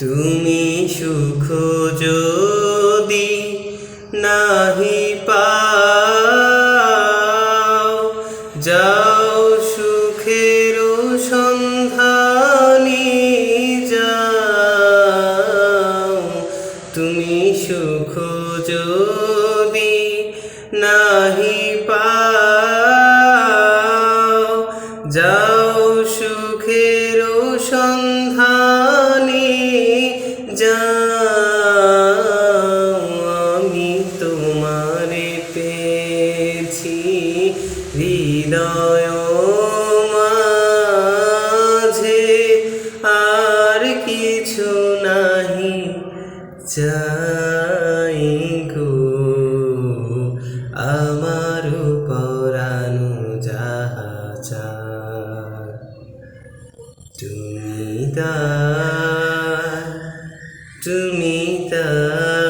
তুমি সুখ যদি নাহি পাও, যাও সুখের সন্ধানে যাও। তুমি সুখ যদি নাহি পাও, যাও সুখের সন্ধানে যাও। আমি তোমারে পেয়েছি হৃদয় মাঝে, আর কিছু নাহি চাই গো। আমার পরানো যাহা চায়, তুমি তার